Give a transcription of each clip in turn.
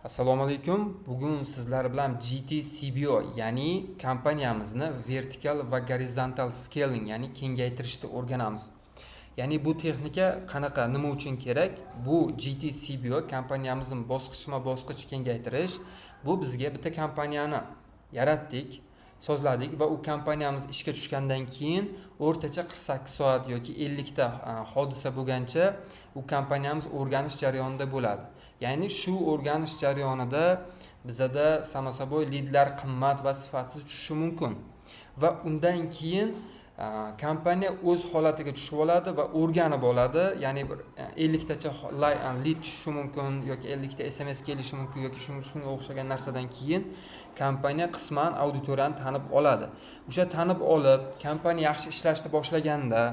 Assalomu alaykum. Bugun sizlar bilan GT CBO, ya'ni kompaniyamizni vertikal va horizontal scaling, ya'ni kengaytirishni o'rganamiz. Ya'ni bu texnika qanaqa, nima uchun kerak? Bu GT CBO kompaniyamizni bosqichma-bosqich kengaytirish. Bu bizga bitta kompaniyani yaratdik, sozladik va u kompaniyamiz ishga tushgandan keyin o'rtacha 48 soat yoki 50 ta hodisa bo'lgancha u kompaniyamiz o'rganish jarayonida bo'ladi. Ya'ni shu o'rganish jarayonida bizada samo soboy lidlar qimmat va sifatsiz tushishi mumkin. Va undan keyin kompaniya o'z holatiga tushib oladi va o'rganib oladi. Ya'ni 50 tacha lead tushishi mumkin yoki 50 ta SMS kelishi mumkin yoki shunga o'xshagan narsadan keyin kompaniya qisman auditoriyani tanib oladi. O'sha tanib olib, kompaniya yaxshi ishlashni boshlaganda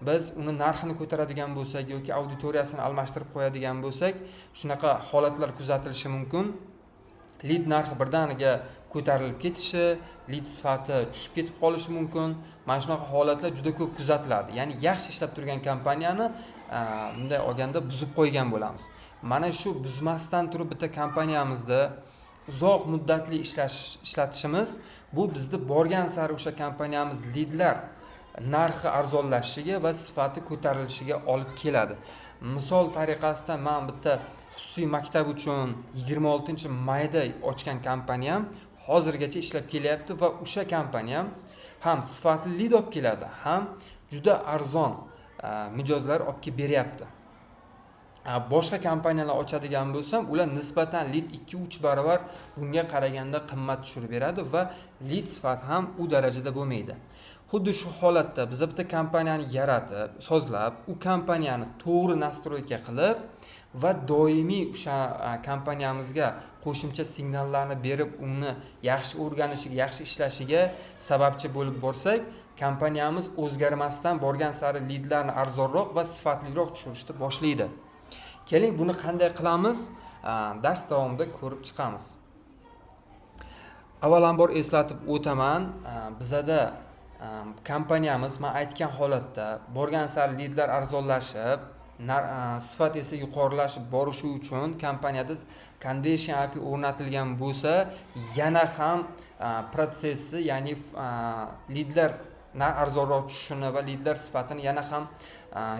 biz uni narxini ko'taradigan bo'lsak yoki auditoriyasini almashtirib qo'yadigan bo'lsak, shunaqa holatlar kuzatilishi mumkin. Lead narxi birdaniga ko'tarilib ketishi, lead sifati tushib ketib qolishi mumkin. Mana shunaqa holatlar juda ko'p kuzatiladi. Ya'ni yaxshi ishlab turgan kompaniyani bunday olganda buzib qo'ygan bo'lamiz. Mana shu buzmasdan turib bitta kompaniyamizda uzoq muddatli ishlatishimiz bu bizni borgan sari o'sha kompaniyamiz leadlar narxi arzonlashishiga va sifati ko'tarilishiga olib keladi. Misol tariqasida men bitta xususiy maktab uchun 26-mayda ochgan kompaniyam hozirgacha ishlab kelyapti va o'sha kompaniyam ham sifatli lead olib keladi, ham juda arzon mijozlar olib kelib beryapti. Boshqa kompaniyalar ochadigan bo'lsam, ular nisbatan lead 2-3 barobar bunga qaraganda qimmat tushirib beradi va lead sifat ham u darajada bo'lmaydi. Xuddi shu holatda biz bitta kompaniyani yaratib, sozlab, u kompaniyani to'g'ri nastroyka qilib va doimiy o'sha kompaniyamizga qo'shimcha signallarni berib, uni yaxshi o'rganishiga, yaxshi ishlashiga sababchi bo'lib borsak, kompaniyamiz o'zgarmasdan borgan sari leadlarni arzonroq va sifatliroq tushirishni boshlaydi. Keling, buni qanday qilamiz? Dars davomida ko'rib chiqamiz. Avvalambor eslatib o'taman, bizada kompaniyamiz men aytgan holatda borgan sari leadlar arzonlashib, sifat esa yuqorilashib borishi uchun kompaniyada condition API o'rnatilgan bo'lsa, yana ham protsessni, ya'ni leadlar arzonroq tushishini va leadlar sifatini yana ham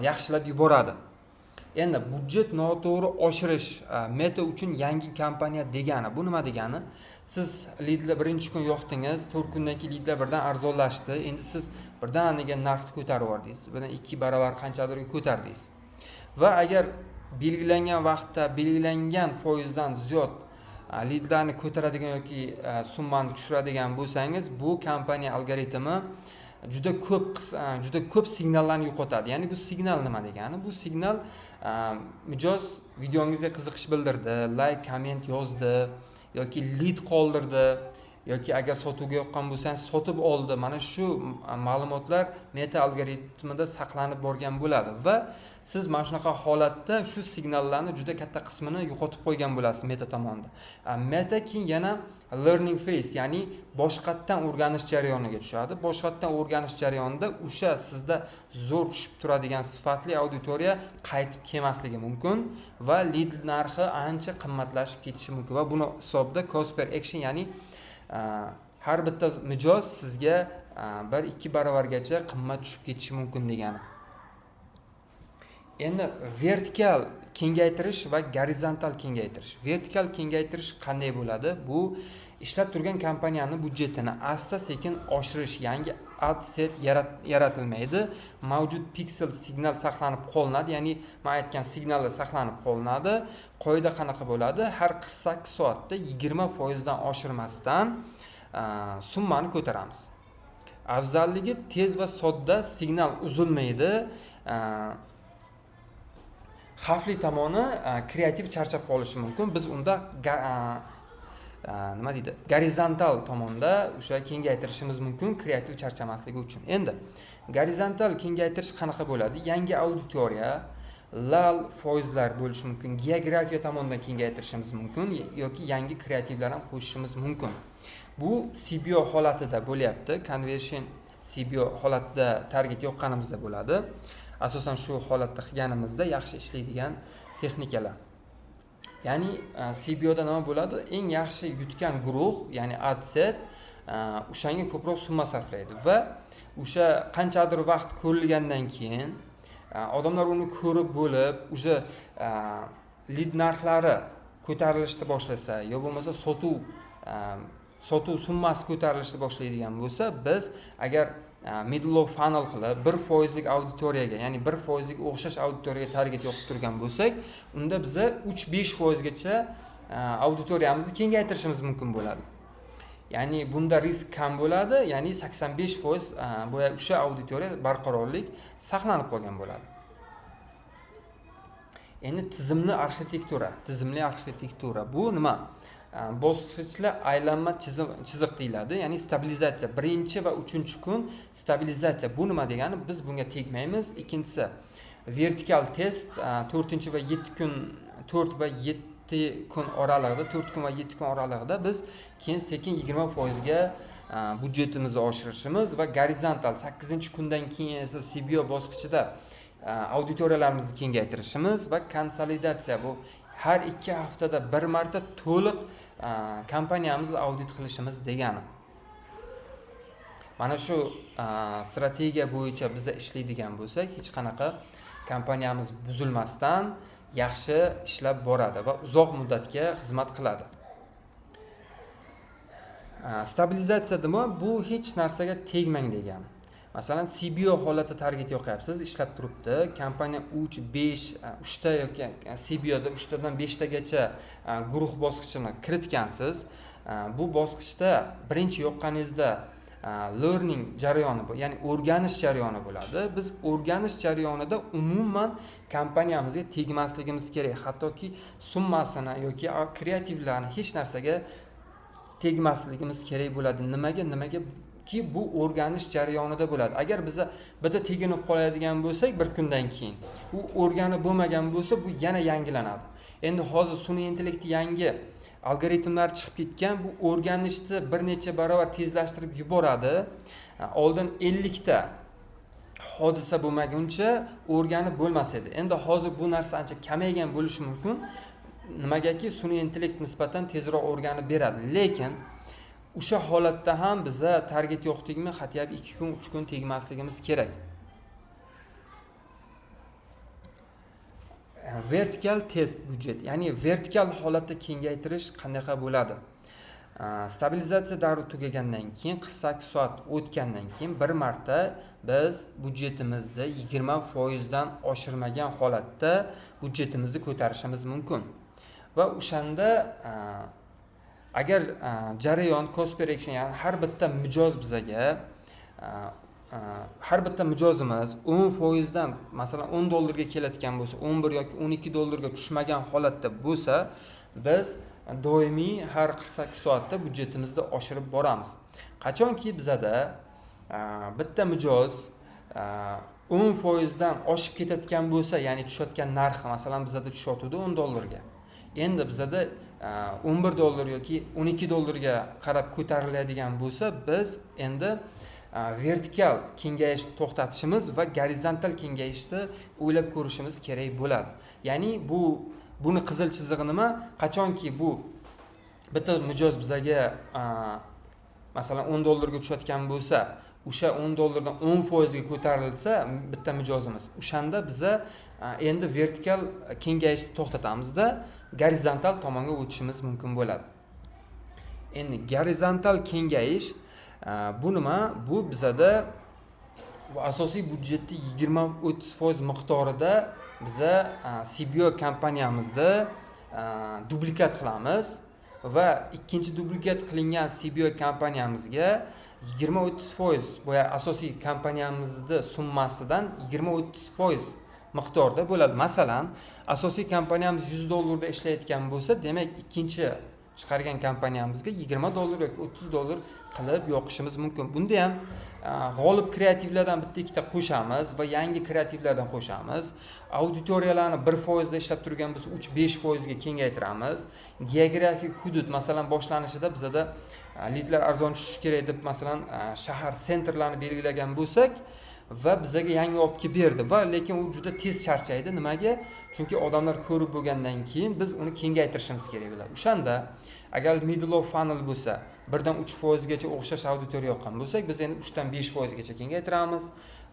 yaxshilab yuboradi. Endi budjet noto'g'ri oshirish meta uchun yangi kompaniya degani. Bu nima degani? Siz leadlar birinchi kun yo'qdingiz, 4 kundan keyin leadlar birdan arzonlashdi. Endi siz birdaniga narxni ko'tarib yubordingiz. Bundan 2 barobar qanchadir ko'tardingiz. Va agar belgilangan vaqtda belgilangan foizdan ziyod leadlarni ko'taradigan yoki summani tushiradigan bo'lsangiz, bu kompaniya algoritmi juda ko'p signallarni yo'qotadi. Ya'ni bu signal nima degani? Bu signal mijoz videongizga qiziqish bildirdi, like, komment yozdi yoki lead qoldirdi yoki agar sotuvga yoqqan bo'lsangiz sotib oldi. Mana shu ma'lumotlar meta algoritmida saqlanib borgan bo'ladi va siz mana shunaqa holatda shu signallarni juda katta qismini yo'qotib qo'ygan bo'lasiz meta tomonidan. Meta keyin yana learning phase, ya'ni boshqatdan o'rganish jarayoniga tushadi. Boshqatdan o'rganish jarayonida o'sha sizda zo'r tushib turadigan sifatli auditoriya qaytib kelmasligi mumkin va lead narxi ancha qimmatlashib ketishi mumkin va buni hisobda cost per action, ya'ni har bitta mijoz sizga 1-2 barobargacha qimmat tushib ketishi mumkin degani. Endi vertikal kengaytirish va horizontal kengaytirish. Vertikal kengaytirish qanday bo'ladi? Bu ishlab turgan kompaniyani budjetini asta-sekin oshirish, yangi ad set yaratilmaydi. Mavjud pixel signal saqlanib qolinadi, ya'ni men aytgan signallar saqlanib qolinadi. Qoida qanaqa bo'ladi? Har 48 soatda 20% dan oshirmasdan summani ko'taramiz. Afzalligi tez va sodda signal uzilmaydi. Xavfli tomoni kreativ charchab qolishi mumkin. Biz unda nima deydi? Horizontal tomonda o'sha kengaytirishimiz mumkin kreativ charchamasligi uchun. Endi horizontal kengaytirish qanaqa bo'ladi? Yangi auditoriya, lal foizlar bo'lishi mumkin. Geografiya tomonidan kengaytirishimiz mumkin yoki yangi kreativlar ham qo'shishimiz mumkin. Bu CBO holatida bo'lyapti. Conversion CBO holatida target yoqqanimizda bo'ladi. Asosan shu holatda qilganimizda yaxshi ishlaydigan texnikalar. Ya'ni CBOda nima bo'ladi? Eng yaxshi yutgan guruh, ya'ni adset o'shanga ko'proq summa sarflaydi va o'sha qanchadir vaqt ko'rilgandan keyin odamlar uni ko'rib bo'lib, o'sha lead narxlari ko'tarilishni boshlasa yo bo'lmasa sotuv summasi ko'tarilishni boshlaydigan bo'lsa, biz agar middle of funnel qilib 1% lik auditoriyaga, ya'ni 1% lik o'xshash auditoriyaga target yoqib turgan bo'lsak, unda biza 3-5% gacha auditoriyamizni kengaytirishimiz mumkin bo'ladi. Ya'ni bunda risk kam bo'ladi, ya'ni 85% o'sha auditoriya barqarorlik saqlanib qolgan bo'ladi. Endi tizimli arxitektura bu nima? Bosqichli aylanma chiziq deyiladi, ya'ni stabilizatsiya. Birinchi va 3-kun stabilizatsiya. Bu nima degani? Biz bunga tegmaymiz. Ikkinchisi vertikal test 4 va 7 kun 4 va 7 kun oralig'ida biz keyin sekin 20% ga budjetimizni oshirishimiz va gorizontal 8-kundan keyin esa CBO bosqichida auditoriyalarimizni kengaytirishimiz va konsolidatsiya, bu har 2 haftada bir marta to'liq kompaniyamizni audit qilishimiz degani. Mana shu strategiya bo'yicha biz ishlaydigan bo'lsak, hech qanaqa kompaniyamiz buzilmasdan yaxshi ishlab boradi va uzoq muddatga xizmat qiladi. Stabilizatsiya nima? Bu hech narsaga tegmang degan. Masalan, CBO holatda target yoqyapsiz, ishlab turibdi. Kompaniya 3 ta yoki CBOda 3 tadan 5 tagacha guruh bosqichini kiritgansiz. Bu bosqichda birinchi yoqqaningizda learning jarayoni bu, ya'ni o'rganish jarayoni bo'ladi. Biz o'rganish jarayonida umuman kompaniyamizga tegmasligimiz kerak. Hattoki summasini yoki kreativlarni hech narsaga tegmasligimiz kerak bo'ladi. Nimaga ki bu o'rganish jarayonida bo'ladi. Agar biza bitta teginib qoladigan bo'lsak, bir kundan keyin u o'rganib bo'lmagan bo'lsa, bu yana yangilanadi. Endi hozir sun'iy intellekt yangi algoritmlar chiqib ketgan, bu o'rganishni bir necha barobar tezlashtirib yuboradi. Oldin 50 ta hodisa bo'lmaguncha o'rganib bo'lmas edi. Endi hozir bu narsa ancha kamaygan bo'lishi mumkin. Nimagaki sun'iy intellekt nisbatan tezroq o'rganib beradi. Lekin o'sha holatda ham biza target yo'qligimi, xatiyab 2 kun, 3 kun tegmasligimiz kerak. Vertikal test budjet, ya'ni vertikal holatda kengaytirish qanaqa bo'ladi? Stabilizatsiya davri tugagandan keyin 48 soat o'tgandan keyin bir marta biz budjetimizni 20% dan oshirmagan holatda budjetimizni ko'tarishimiz mumkin. Va o'shanda agar jarayon cost per action, ya'ni har bitta mijoz bizaga har bitta mijozimiz 10% dan masalan $10 ga kelayotgan bo'lsa, 11 yoki $12 ga tushmagan holatda bo'lsa, biz doimiy har 48 soatda budjetimizni oshirib boramiz. Qachonki bizada bitta mijoz 10% dan oshib ketayotgan bo'lsa, ya'ni tushayotgan narxi masalan bizada tushyotdi $10 ga. Endi bizada $11 yoki $12 ga qarab ko'tariladigan bo'lsa, biz endi vertikal kengayishni to'xtatishimiz va gorizontal kengayishni o'ylab ko'rishimiz kerak bo'ladi. Ya'ni buni qizil chizig'i nima? Qachonki bu bitta mijoz bizaga masalan $10 ga tushayotgan bo'lsa, o'sha $10 dan 10% ga ko'tarilsa bitta mijozimiz, o'shanda biza endi vertikal kengayishni to'xtatamizda gorizontal tomonga o'tishimiz mumkin bo'ladi. Endi gorizontal kengayish bu nima? Bu bizada bu asosiy budjetni 20-30% miqdorida biza CBO kompaniyamizda duplikat qilamiz va ikkinchi duplikat qilingan CBO kompaniyamizga 20-30% boya asosiy kompaniyamizning summasidan 20-30% miqdorda bo'ladi. Masalan, asosiy kompaniyamiz $100 da ishlayotgan bo'lsa, demak ikkinchi chiqargan kompaniyamizga $20 yoki $30 qilib yoqishimiz mumkin. Bunda ham g'olib kreativlardan bitta ikkita qo'shamiz va yangi kreativlardan qo'shamiz. Auditoriyalarni 1% da ishlab turgan bo'lsa, 3-5% ga kengaytiramiz. Geografik hudud, masalan, boshlanishida bizada leadlar arzon tushishi kerak deb masalan shahar sentrlarini belgilagan bo'lsak, va bizga yangi olib kelib berdi va lekin u juda tez charchaydi. Nimaga? Chunki odamlar ko'rib bo'lgandan keyin biz uni kengaytirishimiz kerak bo'ladi. O'shanda agar middle of funnel bo'lsa, 1dan 3% gacha o'xshash auditoriya yoqqan bo'lsak, biz endi 3dan 5% gacha kengaytiramiz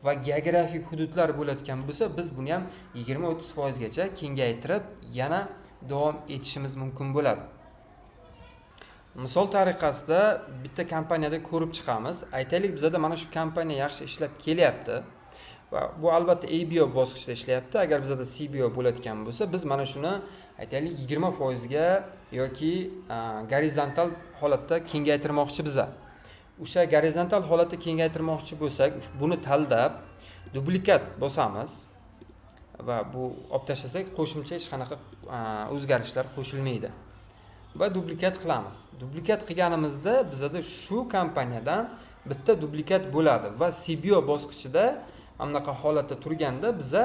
va geografik hududlar bo'layotgan bo'lsa, biz buni ham 20-30% gacha kengaytirib yana davom etishimiz mumkin bo'ladi. Misol tariqasida bitta kompaniyada ko'rib chiqamiz. Aytaylik, bizda mana shu kompaniya yaxshi ishlab kelyapti va bu albatta ABO bosqichida ishlayapti. Agar bizda CBO bo'layotgan bo'lsa, biz mana shuni aytaylik 20% ga yoki gorizontal holatda kengaytirmoqchi biza. O'sha gorizontal holatda kengaytirmoqchi bo'lsak, buni tanlab duplikat bosamiz va bu olib tashlasak, qo'shimcha hech qanaqa o'zgarishlar qo'shilmaydi. Va duplikat qilamiz. Duplikat qilganimizda bizda shu kompaniyadan bitta duplikat bo'ladi va CBO bosqichida anaqa holatda turganda biza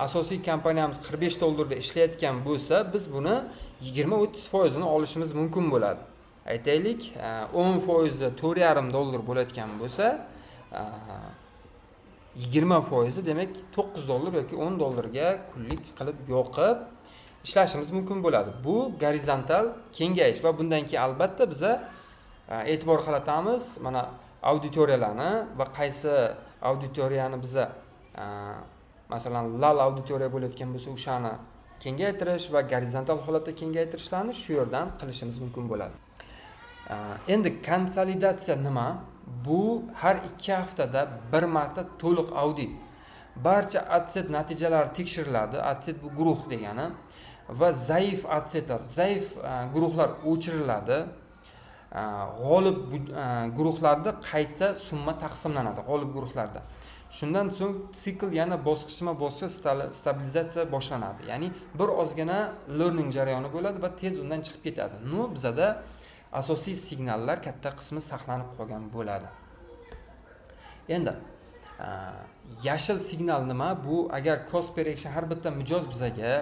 asosiy kompaniyamiz $45 da ishlayotgan bo'lsa, biz buni 20-30% ni olishimiz mumkin bo'ladi. Aytaylik, 10% $4.5 bo'layotgan bo'lsa, 20% demak $9 yoki $10 ga kunlik qilib yoqib ishlashimiz mumkin bo'ladi. Bu gorizontal kengayish va bundan keyin albatta biza e'tibor qaratamiz mana auditoriyalarni va qaysi auditoriyani biza masalan lal auditoriya bo'layotgan bo'lsa, o'shani kengaytirish va gorizontal holatda kengaytirishlarni shu yerdan qilishimiz mumkin bo'ladi. Endi konsolidatsiya nima? Bu har 2 haftada bir marta to'liq audit. Barcha adset natijalari tekshiriladi. Adset bu guruh degani va zaif adsetlar, zaif guruhlar o'chiriladi. G'olib guruhlarda qayta summa taqsimlanadi, g'olib guruhlarda. Shundan so'ng sikl yana bosqichma-bosqich stabilizatsiya boshlanadi. Ya'ni bir ozgina learning jarayoni bo'ladi va tez undan chiqib ketadi. Bizada asosiy signallar katta qismi saqlanib qolgan bo'ladi. Endi yashil signal nima? Bu agar cost per action har bitta mijoz bizaga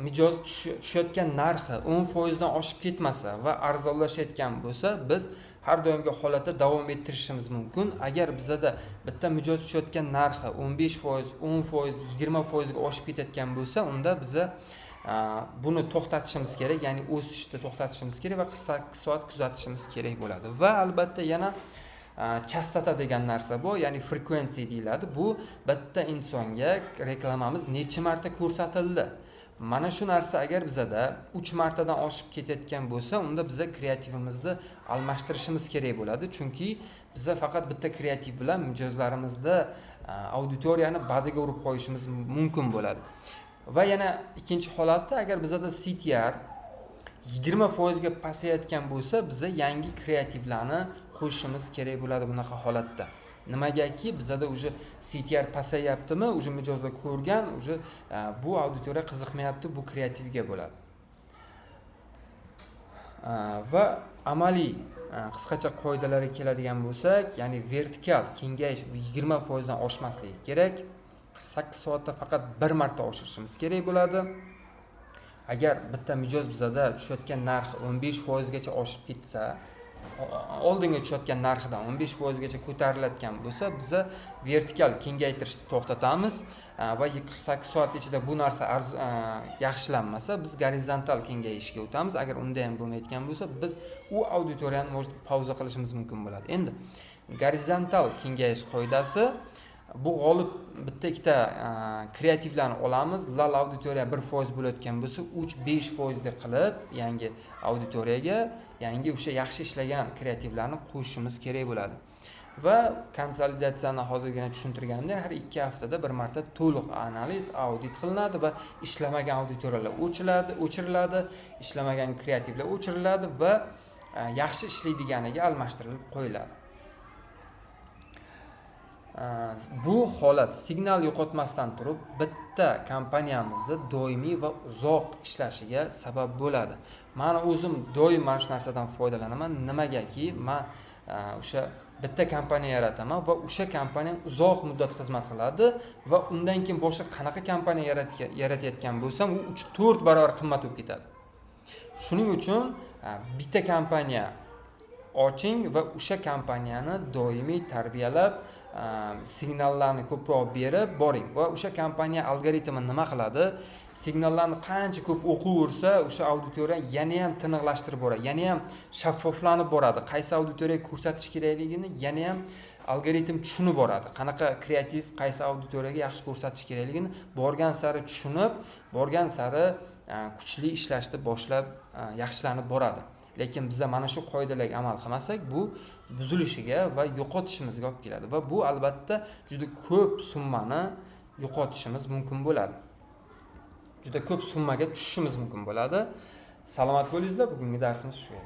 mijoz tushayotgan narxi 10% dan oshib ketmasa va arzonlashayotgan bo'lsa, biz har doimgi holatda davom ettirishimiz mumkin. Agar bizda bitta mijoz tushayotgan narxi 15%, 10%, 20% ga oshib ketayotgan bo'lsa, unda biza buni to'xtatishimiz kerak, ya'ni o'sishni to'xtatishimiz kerak va 48 soat kuzatishimiz kerak bo'ladi. Va albatta yana chastota degan narsa bu, ya'ni frequency deyiladi. Bu bitta insonga reklamamiz necha marta ko'rsatildi. Mana shu narsa agar bizada 3 martadan oshib ketayotgan bo'lsa, unda biza kreativimizni almashtirishimiz kerak bo'ladi. Chunki biza faqat bitta kreativ bilan mijozlarimizda auditoriyani badiga urib qo'yishimiz mumkin bo'ladi. Va yana ikkinchi holatda agar bizada CTR 20% ga pasayotgan bo'lsa, biza yangi kreativlarni qo'shishimiz kerak bo'ladi bunaqa holatda. Nimagaki bizada uje CTR pasayaptimi, uje mijozlar ko'rgan, uje bu auditoriya qiziqmayapti, bu kreativga bo'ladi. Va amaliy qisqacha qoidalarga keladigan bo'lsak, ya'ni vertikal kengayish 20% dan oshmasligi kerak. 8 soatda faqat bir marta oshirishimiz kerak bo'ladi. Agar bitta mijoz bizada tushayotgan narxi 15% gacha oshib ketsa, oldinga tushayotgan narxidan 15% gacha ko'tariladigan bo'lsa, biza vertikal kengaytirishni to'xtatamiz va 48 soat ichida bu narsa yaxshilanmasa, biz gorizontal kengayishga o'tamiz. Agar unda ham bo'lmayotgan bo'lsa, biz u auditoriyani pauza qilishimiz mumkin bo'ladi. Endi gorizontal kengayish qoidasi bu g'olib bitta ikkita kreativlarni olamiz. Lal auditoriya 1% bo'layotgan bo'lsa, 3-5% qilib yangi auditoriyaga yangi o'sha yaxshi ishlagan kreativlarni qo'shishimiz kerak bo'ladi. Va konsolidatsiyani hozirgina tushuntirganimdek, har 2 haftada bir marta to'liq analiz, audit qilinadi va ishlamagan auditoriyalar o'chiriladi, ishlamagan kreativlar o'chiriladi va yaxshi ishlaydiganiga almashtirilib qo'yiladi. Bu holat signal yo'qotmasdan turib bitta kompaniyamizda doimiy va uzoq ishlashiga sabab bo'ladi. Men o'zim doim mana shu narsadan foydalanaman. Nimagaki, men o'sha bitta kompaniya yarataman va o'sha kompaniya uzoq muddat xizmat qiladi va undan keyin boshqa qanaqa kompaniya yaratayotgan bo'lsam, u 3-4 barobar qimmat bo'lib ketadi. Shuning uchun bitta kompaniya oching va o'sha kompaniyani doimiy tarbiyalab signallarni ko'proq berib boring va o'sha kompaniya algoritmi nima qiladi? Signallarni qancha ko'p o'qiyversa, o'sha auditoriya yana ham tiniqlashtirib boradi, yana ham shaffoflanib boradi. Qaysi auditoriyaga ko'rsatish kerakligini yana ham algoritm tushunib boradi. Qanaqa kreativ qaysi auditoriyaga yaxshi ko'rsatish kerakligini borgan sari tushunib, borgan sari kuchli ishlashni boshlab yaxshilanib boradi. Lekin biz mana shu qoidalarga amal qilmasak, bu buzilishiga va yo'qotishimizga olib keladi va bu albatta juda ko'p summani yo'qotishimiz mumkin bo'ladi. Juda ko'p summaga tushishimiz mumkin bo'ladi. Salomat bo'lingizlar, bugungi darsimiz shu edi.